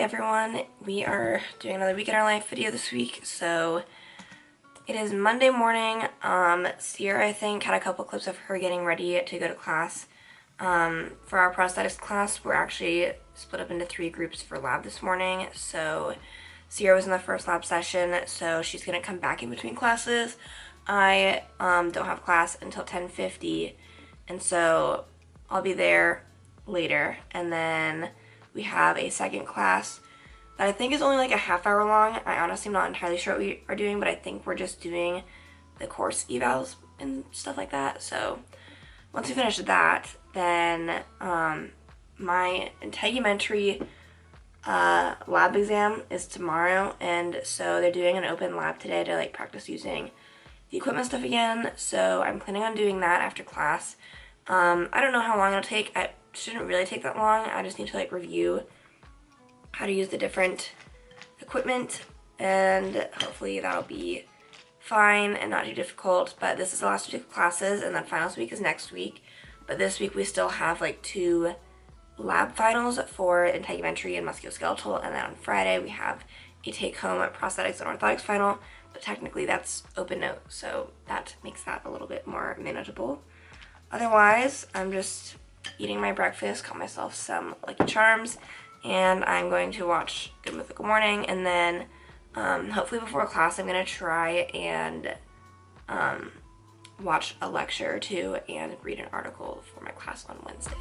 everyone. We are doing another week in our life video this week. So it is Monday morning. Sierra, I think, had a couple clips of her getting ready to go to class. For our prosthetics class, we're actually split up into 3 groups for lab this morning. So Sierra was in the first lab session, so she's gonna come back in between classes. I don't have class until 10:50, and so I'll be there later. And then we have a second class that I think is only like a half hour long. I honestly am not entirely sure what we are doing, but I think we're just doing the course evals and stuff like that. So once we finish that, then my integumentary lab exam is tomorrow, and so they're doing an open lab today to like practice using the equipment stuff again. So I'm planning on doing that after class. I don't know how long it'll take. It shouldn't really take that long. I just need to like review how to use the different equipment, and hopefully that'll be fine and not too difficult. But this is the last week of classes, and then finals week is next week. But this week we still have like 2 lab finals for integumentary and musculoskeletal, and then on Friday we have a take-home prosthetics and orthotics final, but technically that's open note, so that makes that a little bit more manageable. Otherwise, I'm just eating my breakfast, got myself some Lucky Charms, and I'm going to watch Good Mythical Morning, and then hopefully before class I'm going to try and watch a lecture or 2 and read an article for my class on Wednesday.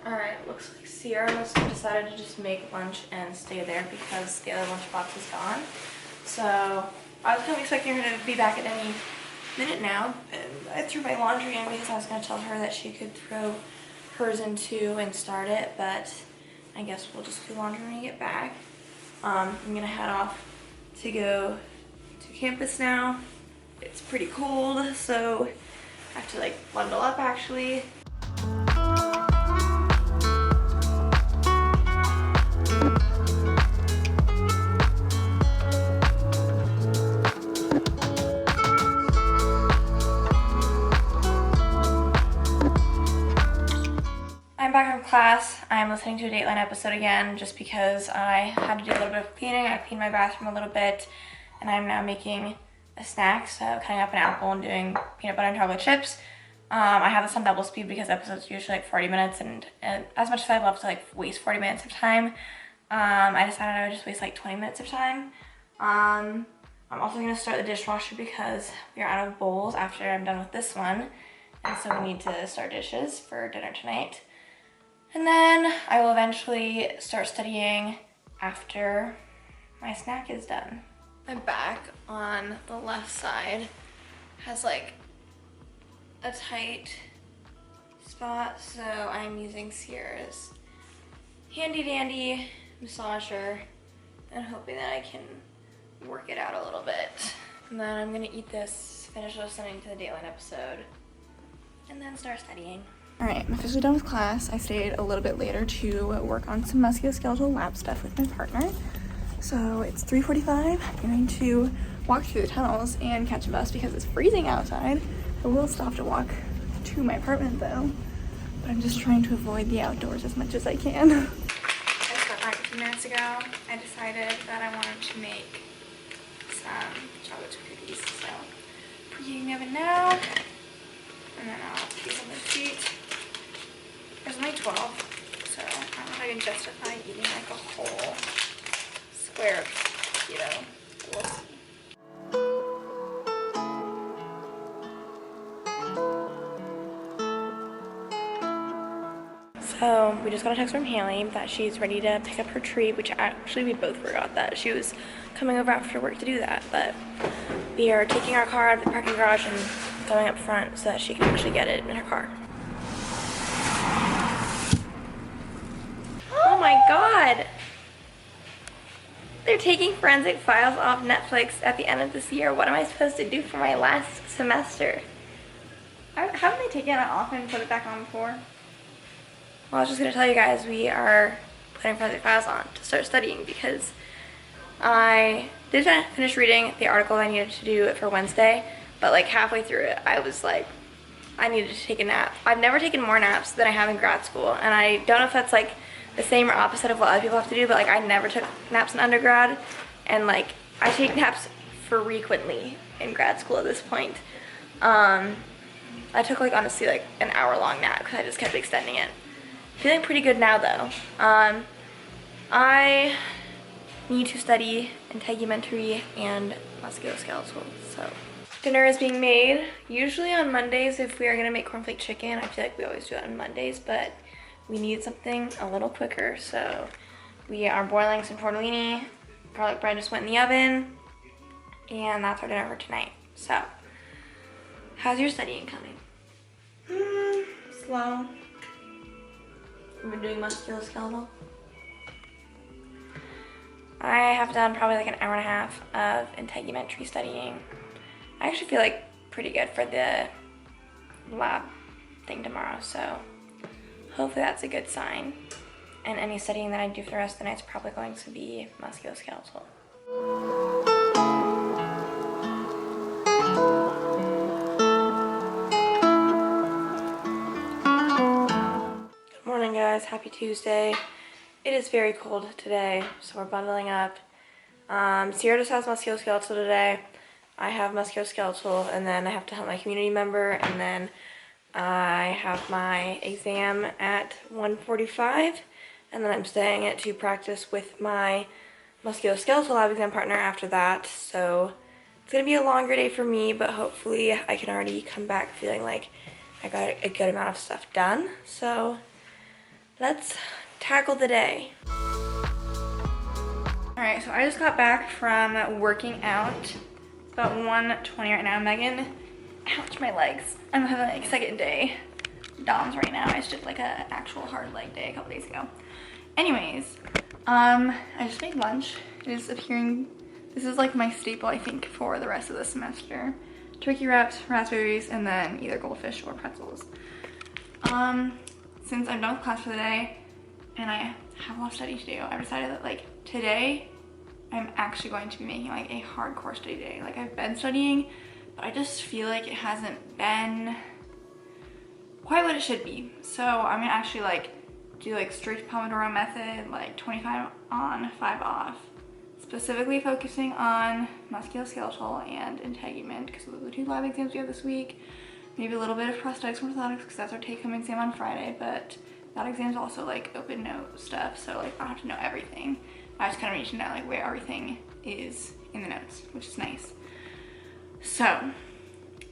Alright, looks like Sierra must have decided to just make lunch and stay there because the other lunchbox is gone. So I was kind of expecting her to be back at any minute now, and I threw my laundry in because I was going to tell her that she could throw hers in too and start it, but I guess we'll just do laundry when we get back. I'm going to head off to go to campus now. It's pretty cold, so I have to like bundle up actually. I'm back from class. I'm listening to a Dateline episode again just because I had to do a little bit of cleaning. I cleaned my bathroom a little bit, and I'm now making a snack. So cutting up an apple and doing peanut butter and chocolate chips. I have this on double speed because episodes are usually like 40 minutes, and as much as I'd love to like waste 40 minutes of time, I decided I would just waste like 20 minutes of time. I'm also going to start the dishwasher because we are out of bowls after I'm done with this one, and so we need to start dishes for dinner tonight. And then I will eventually start studying after my snack is done. My back on the left side has like a tight spot, so I'm using Sierra's handy dandy massager and hoping that I can work it out a little bit. And then I'm gonna eat this, finish listening to the Dateline episode, and then start studying. Alright, I'm officially done with class. I stayed a little bit later to work on some musculoskeletal lab stuff with my partner. So it's 3:45. I'm going to walk through the tunnels and catch a bus because it's freezing outside. I will stop to walk to my apartment though, but I'm just trying to avoid the outdoors as much as I can. I just got back a few minutes ago. I decided that I wanted to make some chocolate chip cookies, so preheating the oven now, and then I'll put some of the sheet. There's only 12, so I don't know if I can justify eating like a whole square of keto. We'll see. So we just got a text from Haley that she's ready to pick up her tree, which actually we both forgot that she was coming over after work to do that. But we are taking our car out of the parking garage and going up front so that she can actually get it in her car. Oh my god! They're taking Forensic Files off Netflix at the end of this year. What am I supposed to do for my last semester? Haven't they taken it off and put it back on before? Well, I was just going to tell you guys, we are putting Forensic Files on to start studying because I did finish reading the article I needed to do for Wednesday, but like halfway through it, I was like, I needed to take a nap. I've never taken more naps than I have in grad school, and I don't know if that's like the same or opposite of what other people have to do, but like I never took naps in undergrad, and like I take naps frequently in grad school at this point. I took like honestly like an hour-long nap because I just kept extending it. Feeling pretty good now though. I need to study integumentary and musculoskeletal, so. Dinner is being made. Usually on Mondays, if we are gonna make cornflake chicken, I feel like we always do it on Mondays, but we need something a little quicker, so we are boiling some tortellini. Garlic bread just went in the oven, and that's our dinner for tonight. So, how's your studying coming? Slow. I've been doing musculoskeletal. I have done probably like an hour and a half of integumentary studying. I actually feel like pretty good for the lab thing tomorrow, so hopefully that's a good sign. And any studying that I do for the rest of the night is probably going to be musculoskeletal. Good morning guys, happy Tuesday. It is very cold today, so we're bundling up. Sierra just has musculoskeletal today. I have musculoskeletal, and then I have to help my community member, and then I have my exam at 1:45, and then I'm staying at to practice with my musculoskeletal lab exam partner after that. So it's gonna be a longer day for me, but hopefully I can already come back feeling like I got a good amount of stuff done. So let's tackle the day. Alright, so I just got back from working out. It's about 1:20 right now. Megan, ouch, my legs. I'm having like second day DOMS right now. I just did like an actual hard leg day a couple days ago. Anyways, I just made lunch. It is appearing, this is like my staple I think for the rest of the semester. Turkey wraps, raspberries, and then either goldfish or pretzels. Since I'm done with class for the day, and I have a lot of study to do, I've decided that like today, I'm actually going to be making like a hardcore study day. Like I've been studying, but I just feel like it hasn't been quite what it should be. So I'm gonna actually like do like strict Pomodoro method, like 25 on, 5 off. Specifically focusing on musculoskeletal and integument, because those are the 2 lab exams we have this week. Maybe a little bit of prosthetics and orthotics, because that's our take-home exam on Friday, but that exam's also like open note stuff, so like I don't have to know everything. I just kind of need to know like where everything is in the notes, which is nice. So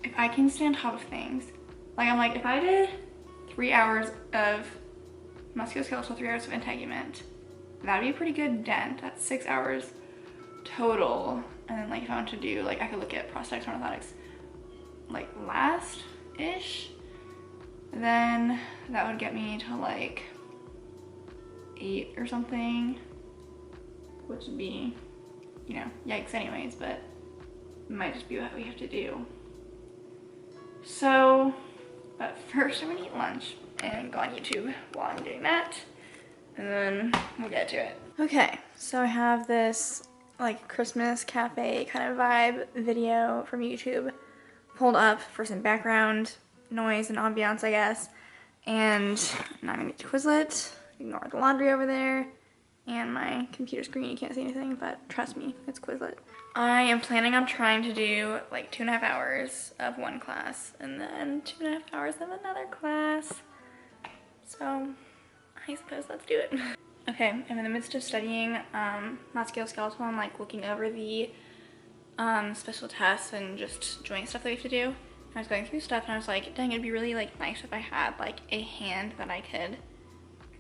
if I can stay on top of things, like I'm like, if I did 3 hours of musculoskeletal, 3 hours of integument, that'd be a pretty good dent. That's 6 hours total. And then like if I want to do, like I could look at prosthetics and orthotics like last-ish, then that would get me to like 8 or something, which would be, you know, yikes anyways, but it might just be what we have to do. So, but first I'm gonna eat lunch and go on YouTube while I'm doing that, and then we'll get to it. Okay, so I have this like Christmas cafe kind of vibe video from YouTube pulled up for some background noise and ambiance, I guess. And now I'm gonna get to Quizlet, ignore the laundry over there, and my computer screen, you can't see anything, but trust me, it's Quizlet. I am planning on trying to do like 2.5 hours of one class, and then 2.5 hours of another class. So, I suppose let's do it. Okay, I'm in the midst of studying musculoskeletal. I'm like looking over the special tests and just joint stuff that we have to do. I was going through stuff and I was like, dang, it'd be really like nice if I had like a hand that I could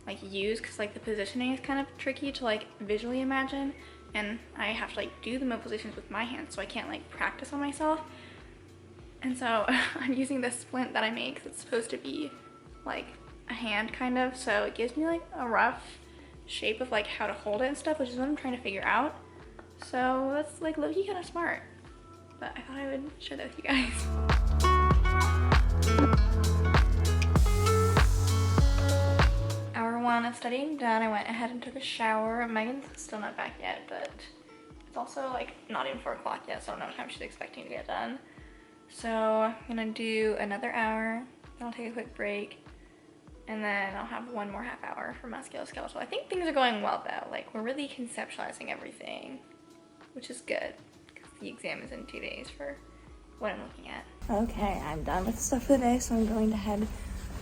like use, because like the positioning is kind of tricky to like visually imagine, and I have to like do the mobilizations with my hands, so I can't like practice on myself. And so I'm using this splint that I make that's supposed to be like a hand kind of, so it gives me like a rough shape of like how to hold it and stuff, which is what I'm trying to figure out. So that's like low-key kind of smart. But I thought I would share that with you guys. Hour 1 of studying done. I went ahead and took a shower. Megan's still not back yet, but it's also like not even 4 o'clock yet, so I don't know what time she's expecting to get done. So I'm gonna do another hour, then I'll take a quick break, and then I'll have one more half hour for musculoskeletal. I think things are going well though. Like, we're really conceptualizing everything, which is good, because the exam is in 2 days for what I'm looking at. Okay, I'm done with the stuff for the day, so I'm going to head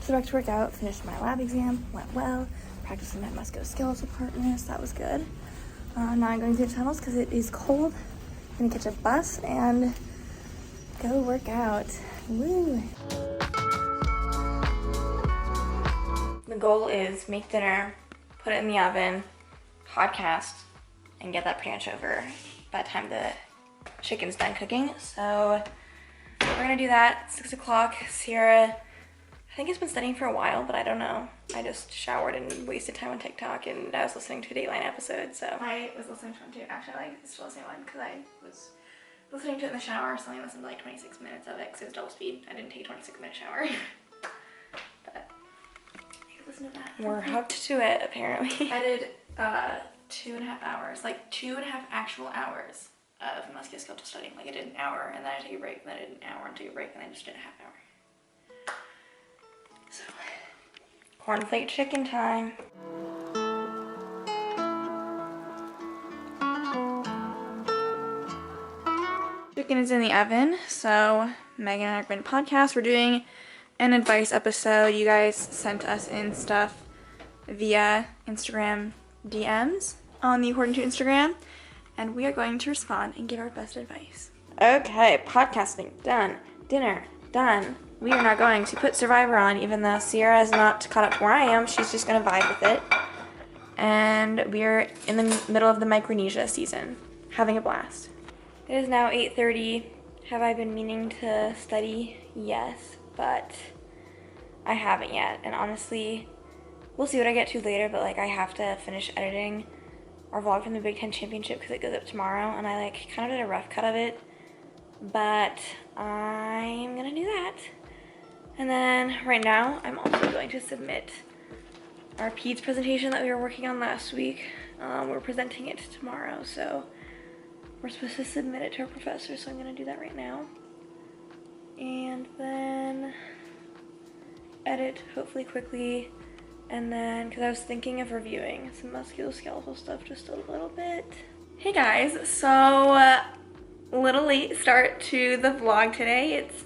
to the rec to work out. Finished my lab exam, went well. Practicing my musculoskeletal partners, that was good. Now I'm going through the tunnels because it is cold. I'm gonna catch a bus and go work out. Woo! The goal is make dinner, put it in the oven, podcast, and get that pretty much over by the time the chicken's done cooking. So we're gonna do that. 6 o'clock. Sierra, I think, has been studying for a while, but I don't know. I just showered and wasted time on TikTok, and I was listening to a Dateline episode, so I was listening to one too. Actually, I like still listening to one because I was listening to it in the shower, so I only listened to like 26 minutes of it because it was double speed. I didn't take a 26-minute shower. But I could listen to that. We're hooked to it, apparently. I did 2.5 hours, like 2.5 actual hours of musculoskeletal studying. Like, I did an hour, and then I take a break, and then I did an hour and take a break, and then I just did a half hour. So, cornflake chicken time. Chicken is in the oven, so Megan and I are going to podcast. We're doing an advice episode. You guys sent us in stuff via Instagram DMs on the According to Instagram, and we are going to respond and give our best advice. Okay, podcasting done. Dinner done. We are now going to put Survivor on, even though Sierra is not caught up to where I am. She's just going to vibe with it. And we are in the middle of the Micronesia season, having a blast. It is now 8:30. Have I been meaning to study? Yes, but I haven't yet. And honestly, we'll see what I get to later, but like, I have to finish editing our vlog from the Big Ten Championship because it goes up tomorrow, and I like kind of did a rough cut of it, but I'm gonna do that. And then right now, I'm also going to submit our PEDS presentation that we were working on last week. We're presenting it tomorrow, so we're supposed to submit it to our professor, so I'm gonna do that right now. And then edit, hopefully quickly. And then, because I was thinking of reviewing some musculoskeletal stuff just a little bit. Hey guys, so little late start to the vlog today. It's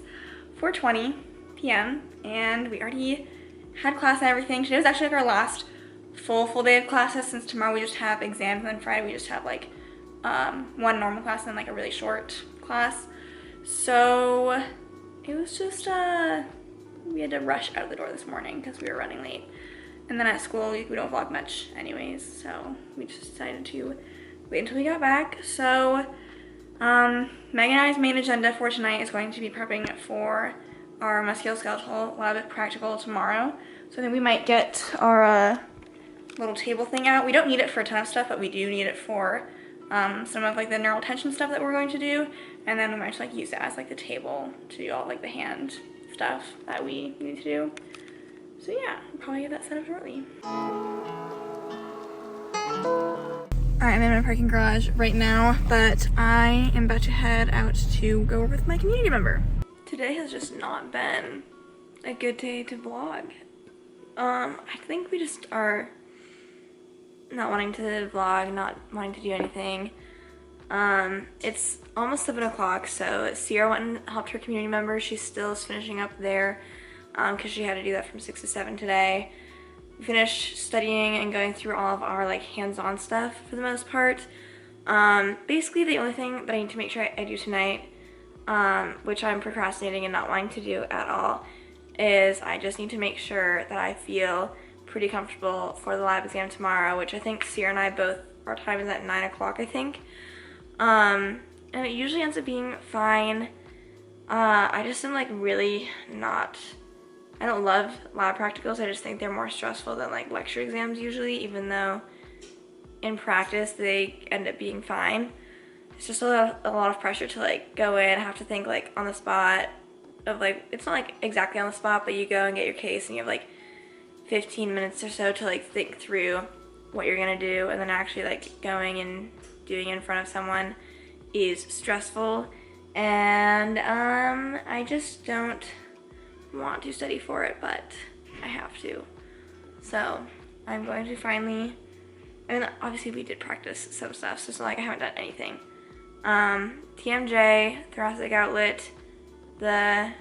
4:20 p.m. and we already had class and everything. Today was actually like our last full day of classes, since tomorrow we just have exams, and then Friday we just have like one normal class and then like a really short class. So it was just we had to rush out of the door this morning because we were running late. And then at school we don't vlog much anyways, so we just decided to wait until we got back. So Megan and I's main agenda for tonight is going to be prepping for our musculoskeletal lab practical tomorrow. So I think we might get our little table thing out. We don't need it for a ton of stuff, but we do need it for some of like the neural tension stuff that we're going to do. And then we might just like use it as like the table to do all like the hand stuff that we need to do. So yeah, I'll probably get that set up shortly. Alright, I'm in my parking garage right now, but I am about to head out to go over with my community member. Today has just not been a good day to vlog. I think we just are not wanting to vlog, not wanting to do anything. It's almost 7 o'clock, so Sierra went and helped her community member. She still is finishing up there because she had to do that from 6 to 7 today. We finished studying and going through all of our like hands-on stuff for the most part. Basically the only thing that I need to make sure I do tonight, which I'm procrastinating and not wanting to do at all, is I just need to make sure that I feel pretty comfortable for the lab exam tomorrow, which I think Sierra and I both, our time is at 9 o'clock, I think. And it usually ends up being fine. I just am like really not, I don't love lab practicals. I just think they're more stressful than like lecture exams usually, even though in practice they end up being fine. it's just a lot of pressure to like go in, have to think like on the spot of like, it's not like exactly on the spot, but you go and get your case and you have like 15 minutes or so to like think through what you're gonna do, and then actually like going and doing it in front of someone is stressful, and I just don't want to study for it, but I have to. So I'm going to finally, I mean, obviously we did practice some stuff, so it's not like I haven't done anything. TMJ, thoracic outlet, the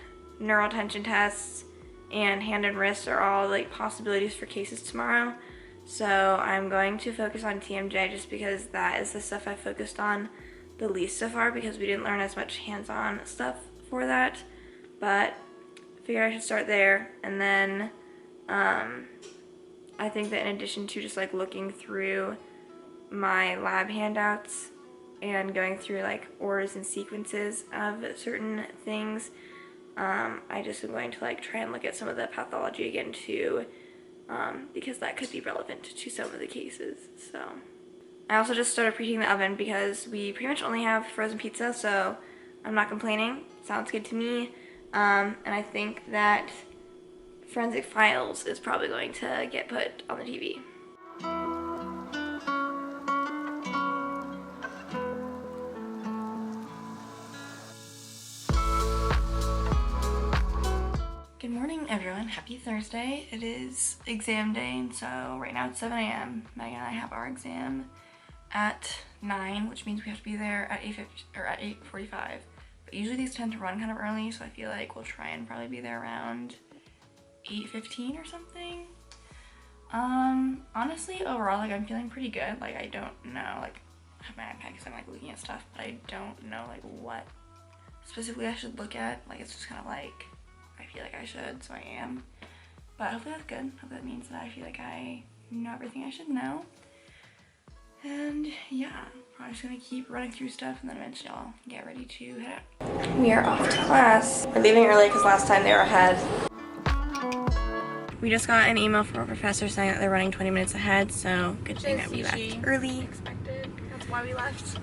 neural tension tests, and hand and wrist are all like possibilities for cases tomorrow. So I'm going to focus on TMJ just because that is the stuff I focused on the least so far, because we didn't learn as much hands-on stuff for that. But I figured I should start there, and then I think that in addition to just like looking through my lab handouts and going through like orders and sequences of certain things, I just am going to like try and look at some of the pathology again too, because that could be relevant to some of the cases. So I also just started preheating the oven because we pretty much only have frozen pizza, so I'm not complaining. Sounds good to me. And I think that Forensic Files is probably going to get put on the TV. Good morning, everyone. Happy Thursday. It is exam day, so right now it's 7 a.m. Megan and I have our exam at 9, which means we have to be there at 8:50 or at 8:45. But usually these tend to run kind of early, so I feel like we'll try and probably be there around 8:15 or something. Honestly, overall, like, I'm feeling pretty good. Like, I don't know, like, I have my iPad because I'm like looking at stuff, but I don't know like what specifically I should look at. Like, it's just kind of like I feel like I should, so I am. But hopefully that's good. Hopefully that means that I feel like I know everything I should know. And yeah, probably just gonna keep running through stuff, and then eventually I'll get ready to head out. We are off to class. We're leaving early because last time they were ahead. We just got an email from our professor saying that they're running 20 minutes ahead, so good thing that we left early. Expected. That's why we left.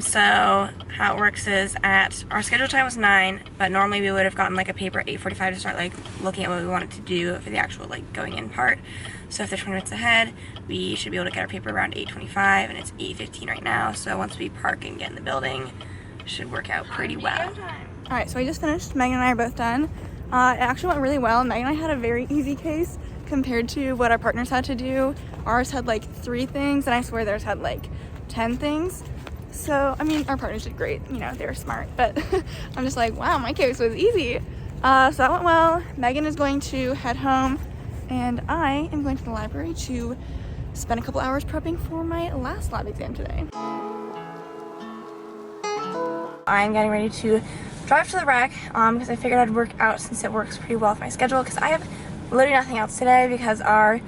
So how it works is our scheduled time was 9, but normally we would have gotten like a paper at 8:45 to start like looking at what we wanted to do for the actual like going in part. So if they're 20 minutes ahead, we should be able to get our paper around 8:25, and it's 8:15 right now. So once we park and get in the building, it should work out pretty well. All right, so I just finished. Megan and I are both done. It actually went really well. Megan and I had a very easy case compared to what our partners had to do. Ours had like 3 things, and I swear theirs had like 10 things. So, I mean, our partners did great. You know, they were smart. But I'm just like, wow, my case was easy. So that went well. Megan is going to head home, and I am going to the library to spend a couple hours prepping for my last lab exam today. I'm getting ready to drive to the rec because I figured I'd work out since it works pretty well with my schedule, because I have literally nothing else today because our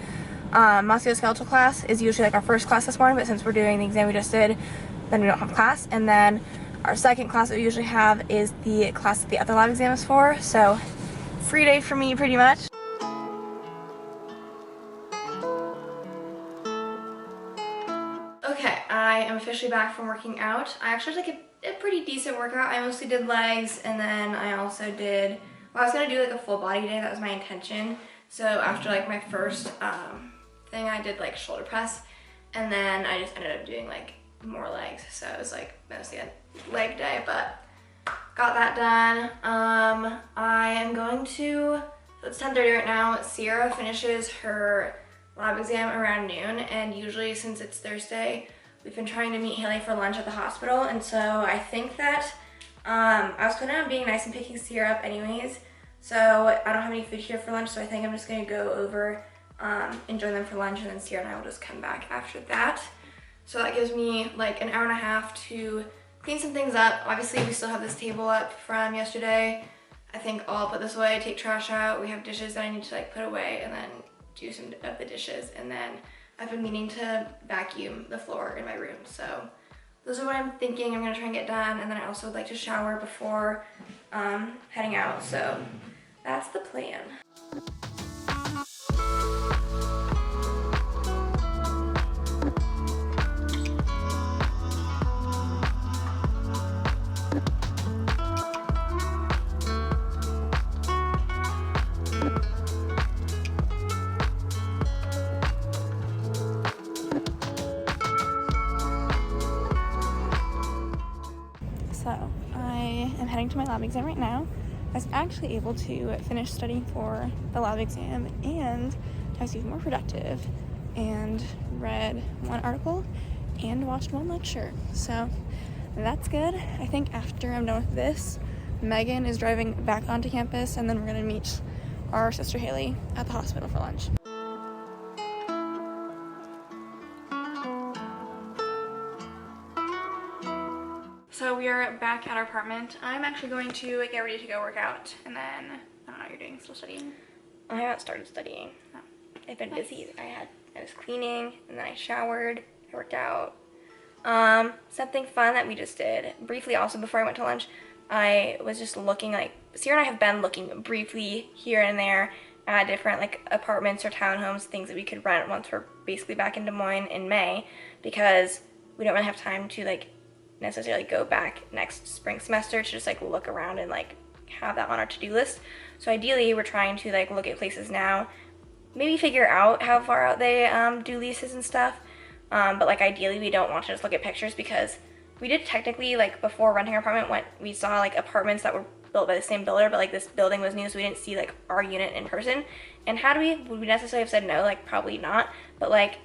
musculoskeletal class is usually like our first class this morning, but since we're doing the exam we just did, then we don't have class. And then our second class that we usually have is the class that the other lab exam is for, so free day for me pretty much. Okay, I am officially back from working out. I actually took a pretty decent workout. I mostly did legs, and then I also did, well, I was gonna do like a full body day. That was my intention. So after like my first thing, I did like shoulder press, and then I just ended up doing like more legs. So it was like mostly a leg day, but got that done. I am going to, so it's 10:30 right now. Sierra finishes her lab exam around noon, and usually since it's Thursday, we've been trying to meet Haley for lunch at the hospital, and so I think that I was planning on being nice and picking Sierra up anyways, so I don't have any food here for lunch, so I think I'm just going to go over and join them for lunch, and then Sierra and I will just come back after that. So that gives me like an hour and a half to clean some things up. Obviously we still have this table up from yesterday. I think I'll put this away, take trash out. We have dishes that I need to like put away, and then do some of the dishes, and then I've been meaning to vacuum the floor in my room. So those are what I'm thinking I'm gonna try and get done, and then I also would like to shower before heading out. So that's the plan. lab exam right now. I was actually able to finish studying for the lab exam, and I was even more productive and read one article and watched one lecture. So that's good. I think after I'm done with this, Megan is driving back onto campus, and then we're going to meet our sister Haley at the hospital for lunch. So we are back at our apartment. I'm actually going to get ready to go work out, and then, I don't know what you're doing, still studying? I haven't started studying. Oh. I've been busy. I was cleaning, and then I showered, I worked out. Something fun that we just did, briefly also before I went to lunch, I was just looking, like, Sierra and I have been looking briefly here and there at different, like, apartments or townhomes, things that we could rent once we're basically back in Des Moines in May, because we don't really have time to, like, necessarily go back next spring semester to just, like, look around and, like, have that on our to-do list. So ideally, we're trying to, like, look at places now, maybe figure out how far out they do leases and stuff, but, like, ideally, we don't want to just look at pictures, because we did technically, like, before renting our apartment, we saw, like, apartments that were built by the same builder, but, like, this building was new, so we didn't see, like, our unit in person. And would we necessarily have said no? Like, probably not, but, like,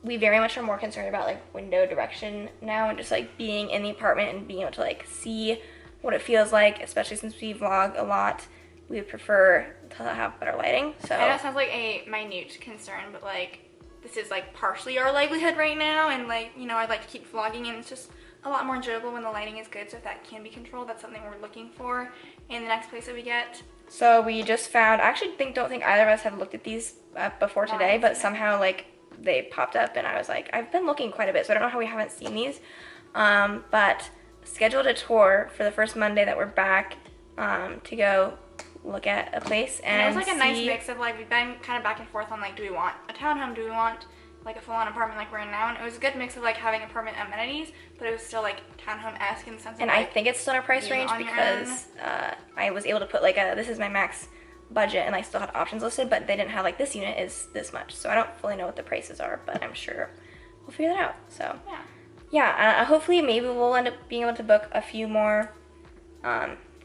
we very much are more concerned about, like, window direction now, and just, like, being in the apartment and being able to, like, see what it feels like, especially since we vlog a lot. We would prefer to have better lighting. So I know it sounds like a minute concern, but, like, this is, like, partially our livelihood right now, and, like, you know, I'd like to keep vlogging, and it's just a lot more enjoyable when the lighting is good. So if that can be controlled, that's something we're looking for in the next place that we get. So we just found, I actually don't think either of us have looked at these before today, but somehow, like, they popped up, and I was like, I've been looking quite a bit, so I don't know how we haven't seen these, but scheduled a tour for the first Monday that we're back to go look at a place. And it was, like, a nice mix of, like, we've been kind of back and forth on, like, do we want a townhome, do we want, like, a full-on apartment like we're in now, and it was a good mix of, like, having apartment amenities, but it was still, like, townhome-esque in the sense of, and like, I think it's still in our price range, because I was able to put, like, this is my max budget, and I still had options listed, but they didn't have, like, this unit is this much, so I don't fully know what the prices are, but I'm sure we'll figure that out. So yeah, hopefully maybe we'll end up being able to book a few more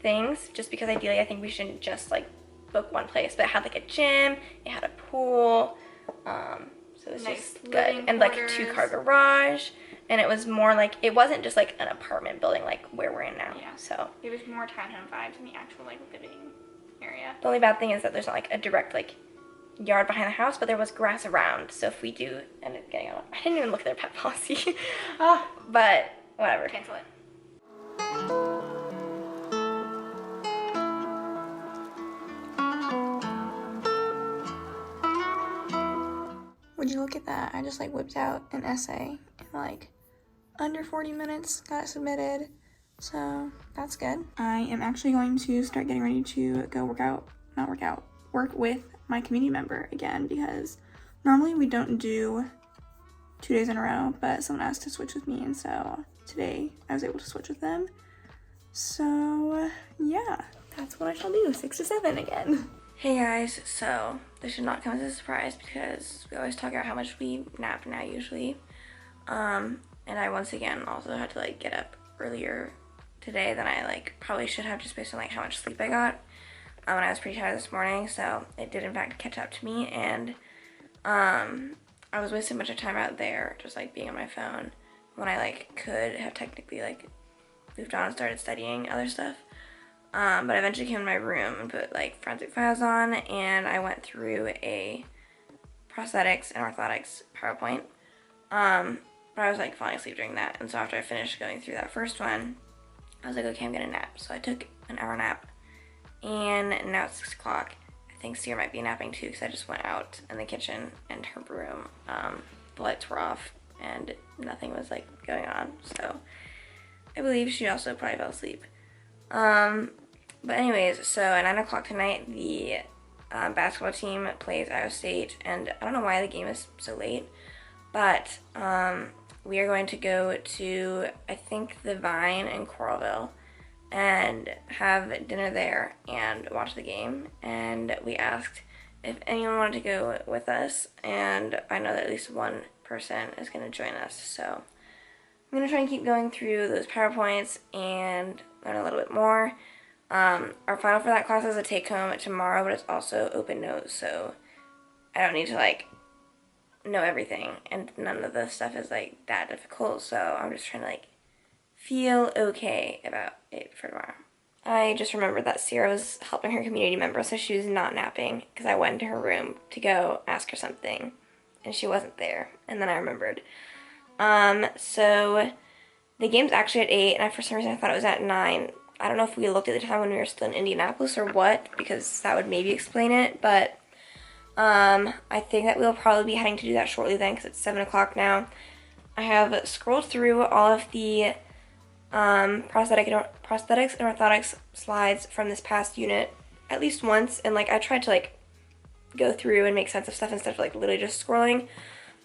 things, just because ideally I think we shouldn't just, like, book one place, but it had, like, a gym, it had a pool, so it was nice, just good, and, like, 2-car garage, and it was more like, it wasn't just, like, an apartment building like where we're in now. Yeah, so it was more townhome vibes in the actual, like, living area. The only bad thing is that there's not, like, a direct, like, yard behind the house, but there was grass around, so if we do end up getting out, I didn't even look at their pet policy. But whatever. Cancel it. Would you look at that? I just, like, whipped out an essay in, like, under 40 minutes, got it submitted, so that's good. I am actually going to start getting ready to go work with my community member again, because normally we don't do 2 days in a row, but someone asked to switch with me, and so today I was able to switch with them. So yeah, that's what I shall do, 6 to 7 again. Hey guys, so this should not come as a surprise, because we always talk about how much we nap now usually, and I once again also had to, like, get up earlier today than I, like, probably should have, just based on, like, how much sleep I got. And I was pretty tired this morning, so it did in fact catch up to me, and I was wasting a bunch of time out there just, like, being on my phone when I, like, could have technically, like, moved on and started studying other stuff. But I eventually came in my room and put, like, forensic files on, and I went through a prosthetics and orthotics PowerPoint. But I was, like, falling asleep during that, and so after I finished going through that first one, I was like, okay, I'm gonna nap. So I took an hour nap, and now it's 6 o'clock. I think Sierra might be napping too, because I just went out in the kitchen and her room. The lights were off, and nothing was, like, going on, so I believe she also probably fell asleep. But anyways, so at 9 o'clock tonight, the basketball team plays Iowa State, and I don't know why the game is so late, but we are going to go to, I think, the Vine in Coralville, and have dinner there and watch the game. And we asked if anyone wanted to go with us, and I know that at least one person is going to join us, so I'm going to try and keep going through those PowerPoints and learn a little bit more. Our final for that class is a take-home tomorrow, but it's also open notes, so I don't need to, like, know everything, and none of the stuff is, like, that difficult, so I'm just trying to, like, feel okay about it for tomorrow. I just remembered that Sierra was helping her community member, so she was not napping, because I went into her room to go ask her something, and she wasn't there, and then I remembered. So the game's actually at 8, and for some reason I thought it was at 9. I don't know if we looked at the time when we were still in Indianapolis or what, because that would maybe explain it, but I think that we'll probably be heading to do that shortly then, because it's 7 o'clock now. I have scrolled through all of the prosthetics and orthotics slides from this past unit at least once, and like I tried to like go through and make sense of stuff instead of like literally just scrolling.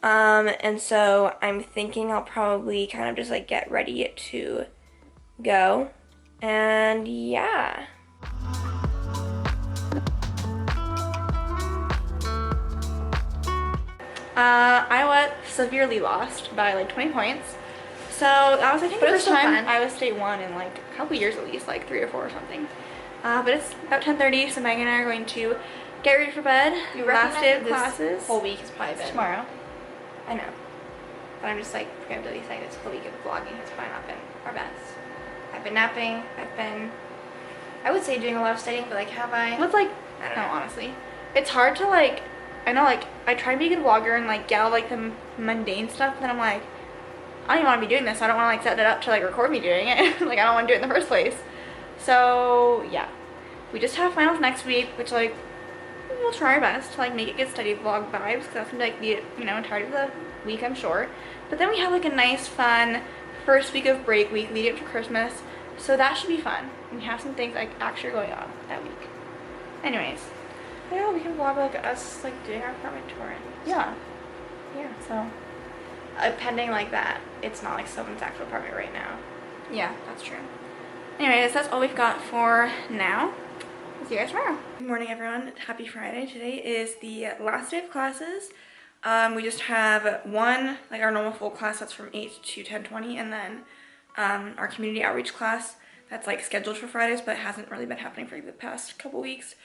And so I'm thinking I'll probably kind of just like get ready to go. And yeah. I was severely lost by like 20 points. So that was I think the first time I was state 1 in like a couple years at least, like 3 or 4 or something. But it's about 10:30, so Megan and I are going to get ready for bed. Last day of classes. Whole week is probably been tomorrow. I know. But I'm just like preemptively saying this whole week of vlogging has probably not been our best. I've been napping. I've been, I would say, doing a lot of studying, but like have I? What's like, I don't know. honestly. It's hard to like, I know like, I try to be a good vlogger and like get all like the mundane stuff, and then I'm like, I don't even want to be doing this. I don't want to like set it up to like record me doing it. Like I don't want to do it in the first place. So yeah, we just have finals next week, which like we'll try our best to like make it good study vlog vibes, because that's gonna be like the entirety of the week, I'm sure. But then we have like a nice fun first week of break week leading up to Christmas, so that should be fun. We have some things like actually going on that week. Anyways, yeah, we can vlog like us like doing our apartment tour and Yeah. so Pending like that, it's not like someone's actual apartment right now. yeah, that's true. Anyways, that's all we've got for now. See you guys tomorrow. Good morning, everyone. Happy Friday. Today is the last day of classes. We just have one, like our normal full class that's from 8 to 10:20, and then our community outreach class that's like scheduled for Fridays but hasn't really been happening for like, the past couple weeks.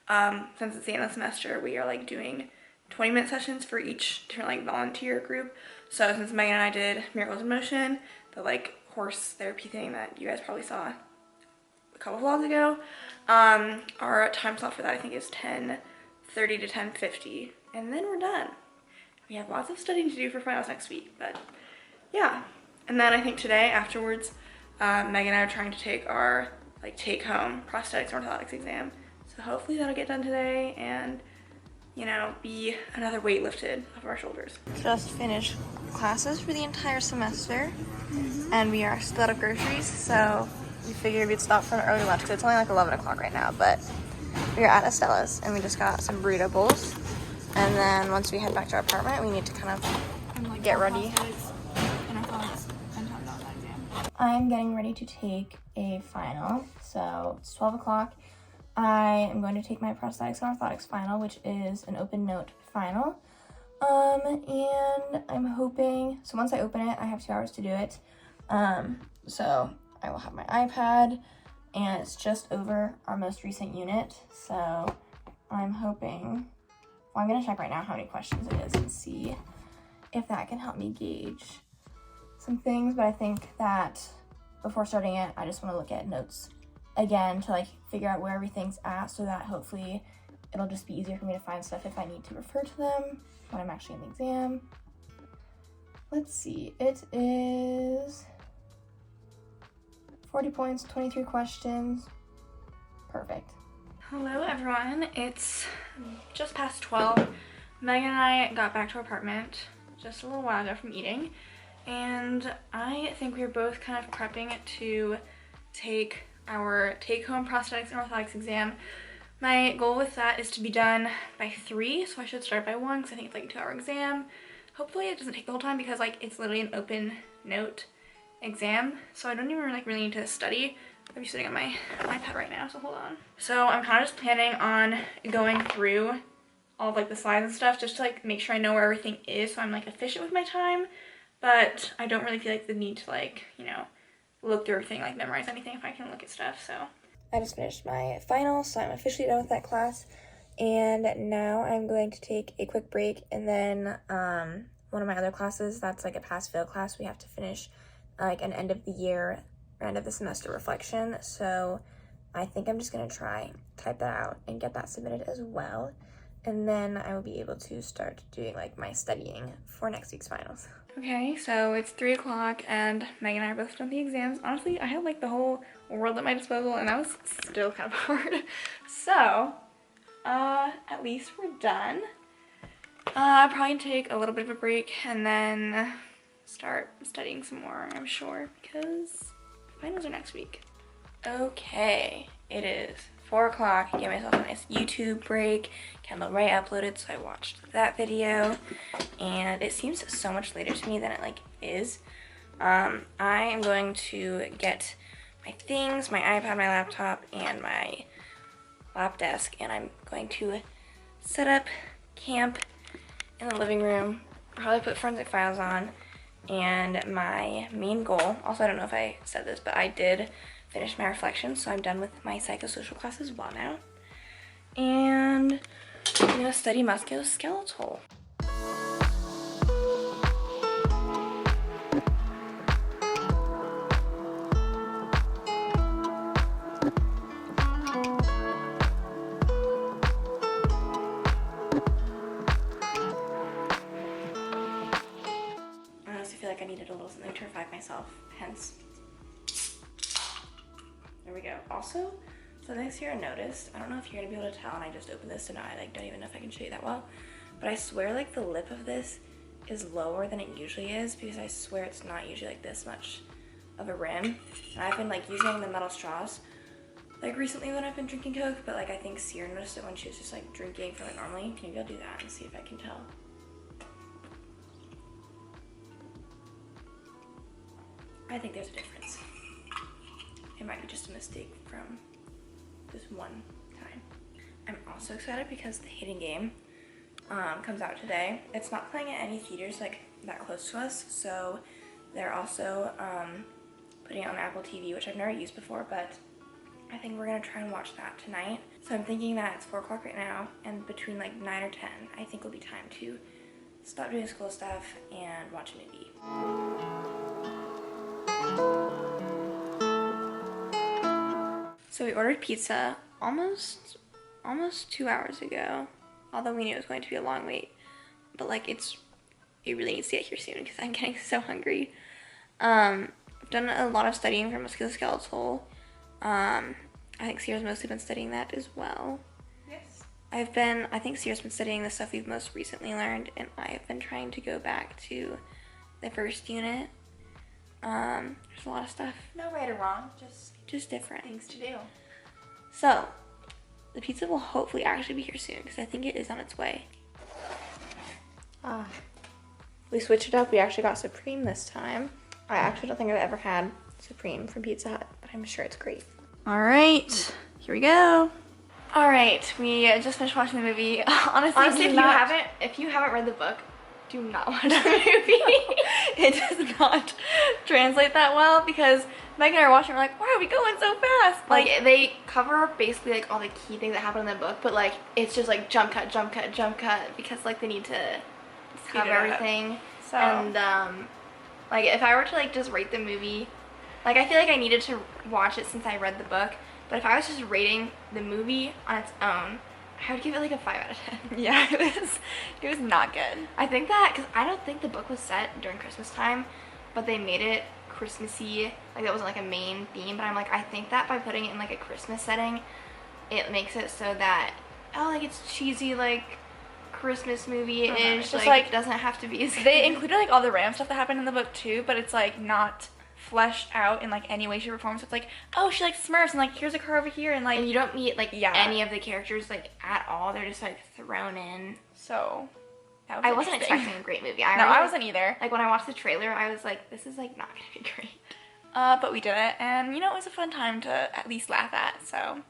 Since it's the end of the semester, we are like doing 20-minute sessions for each different like volunteer group. So since Megan and I did Miracles in Motion, the like horse therapy thing that you guys probably saw a couple vlogs ago, our time slot for that I think is 10:30 to 10:50, and then we're done. We have lots of studying to do for finals next week, but yeah. And then I think today afterwards, Megan and I are trying to take our like take-home prosthetics and orthotics exam. So hopefully that'll get done today and be another weight lifted off of our shoulders. Just finished classes for the entire semester, and we are still out of groceries, so we figured we'd stop for an early lunch because it's only like 11 o'clock right now, but we're at Estella's and we just got some burrito bowls, and then once we head back to our apartment we need to kind of get ready. I'm getting ready to take a final, so it's 12 o'clock. I am going to take my prosthetics and orthotics final, which is an open note final. And I'm hoping, so once I open it, I have 2 hours to do it. So I will have my iPad, and it's just over our most recent unit. So I'm hoping, well, I'm gonna check right now how many questions it is and see if that can help me gauge some things. But I think that before starting it, I just want to look at notes again to like figure out where everything's at, so that hopefully it'll just be easier for me to find stuff if I need to refer to them when I'm actually in the exam. Let's see, it is 40 points, 23 questions. Perfect. Hello everyone, it's just past 12. Megan and I got back to our apartment just a little while ago from eating, and I think we were both kind of prepping to take our take-home prosthetics and orthotics exam. My goal with that is to be done by 3, so I should start by 1 because I think it's like a 2-hour exam. Hopefully it doesn't take the whole time because like it's literally an open note exam, so I don't even like really need to study. I'll be sitting on my iPad right now, so hold on. So I'm kind of just planning on going through all of like the slides and stuff just to like make sure I know where everything is, so I'm like efficient with my time, but I don't really feel like the need to like look through everything, like memorize anything if I can look at stuff. So I just finished my final, so I'm officially done with that class. And now I'm going to take a quick break, and then one of my other classes, that's like a pass-fail class, we have to finish like an end of the year, or end of the semester reflection. So I think I'm just gonna type that out and get that submitted as well. And then I will be able to start doing like my studying for next week's finals. Okay, so it's 3 o'clock and Megan and I are both done the exams. Honestly, I had like the whole world at my disposal and that was still kind of hard. So, at least we're done. I'll probably take a little bit of a break and then start studying some more, I'm sure, because finals are next week. Okay, it is 4 o'clock. I gave myself a nice YouTube break. Kendall Ray uploaded, so I watched that video. And it seems so much later to me than it like is. I am going to get my things, my iPad, my laptop, and my lap desk, and I'm going to set up camp in the living room, probably put forensic files on, and my main goal, also I don't know if I said this, but I did finish my reflection, so I'm done with my psychosocial class as well now. And I'm gonna study musculoskeletal. I honestly feel like I needed a little something to revive myself, hence. There we go. Also, something Sierra noticed, I don't know if you're gonna be able to tell, and I just opened this and I like don't even know if I can show you that well, but I swear like the lip of this is lower than it usually is, because I swear it's not usually like this much of a rim. And I've been like using the metal straws like recently when I've been drinking Coke, but like I think Sierra noticed it when she was just like drinking from it normally. Maybe I'll do that and see if I can tell. I think there's a difference. It might be just a mistake from this one time. I'm also excited because the Hidden Game comes out today. It's not playing at any theaters like that close to us, so they're also putting it on Apple TV, which I've never used before, but I think we're gonna try and watch that tonight. So I'm thinking that it's 4 o'clock right now, and between like 9 or 10, I think will be time to stop doing school stuff and watch a movie. So we ordered pizza almost 2 hours ago, although we knew it was going to be a long wait. But like it really needs to get here soon because I'm getting so hungry. I've done a lot of studying for musculoskeletal. I think Sierra's mostly been studying that as well. Yes. I think Sierra's been studying the stuff we've most recently learned, and I've been trying to go back to the first unit. There's a lot of stuff. No right or wrong, just different things to do. So, the pizza will hopefully actually be here soon because I think it is on its way. We switched it up. We actually got Supreme this time. I actually don't think I've ever had Supreme from Pizza Hut, but I'm sure it's great. All right, here we go. All right, we just finished watching the movie. Honestly, if you haven't read the book, do not watch the movie. It does not translate that well because Megan and I are watching, we're like, why are we going so fast? Like they cover basically like all the key things that happen in the book, but like it's just like jump cut, jump cut, jump cut because like they need to cover everything. So and like if I were to like just rate the movie, like I feel like I needed to watch it since I read the book, but if I was just rating the movie on its own, I would give it like a 5 out of 10. Yeah, it was not good. I think that, because I don't think the book was set during Christmas time, but they made it Christmassy, like that wasn't like a main theme, but I'm like, I think that by putting it in like a Christmas setting, it makes it so that, oh, like it's cheesy, like Christmas movie-ish, like it doesn't have to be as good. They included like all the Ram stuff that happened in the book too, but it's like not fleshed out in like any way, shape, or form. So it's like, oh, she likes Smurfs, and like here's a car over here, and like, and you don't meet like any of the characters like at all. They're just like thrown in. So that was I wasn't expecting a great movie. I wasn't either. Like when I watched the trailer, I was like, this is like not gonna be great. But we did it, and you know, it was a fun time to at least laugh at. So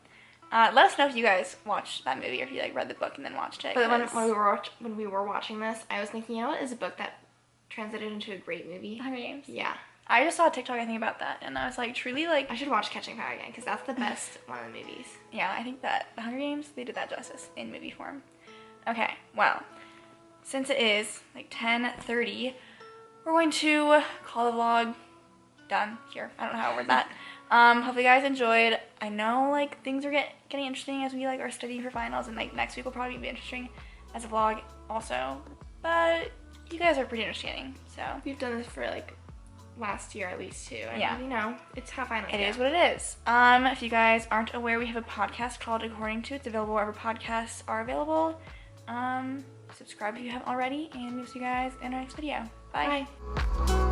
let us know if you guys watched that movie or if you like read the book and then watched it. But when we were watching this, I was thinking, you know what is a book that translated into a great movie? Hunger Games. Yeah. I just saw a TikTok, I think, about that, and I was like, truly, like, I should watch Catching Fire again, because that's the best one of the movies. yeah, I think that The Hunger Games, they did that justice in movie form. Okay, well, since it is like 10:30, we're going to call the vlog done here. I don't know how to word that. Hopefully you guys enjoyed. I know like things are getting interesting as we like are studying for finals, and like next week will probably be interesting as a vlog also. But you guys are pretty understanding, so We've done this for like last year at least too. And yeah, you know, it's how finals it go. is what it is. If you guys aren't aware, we have a podcast called According to. It's available wherever podcasts are available. Subscribe if you haven't already, and we'll see you guys in our next video. Bye. Bye.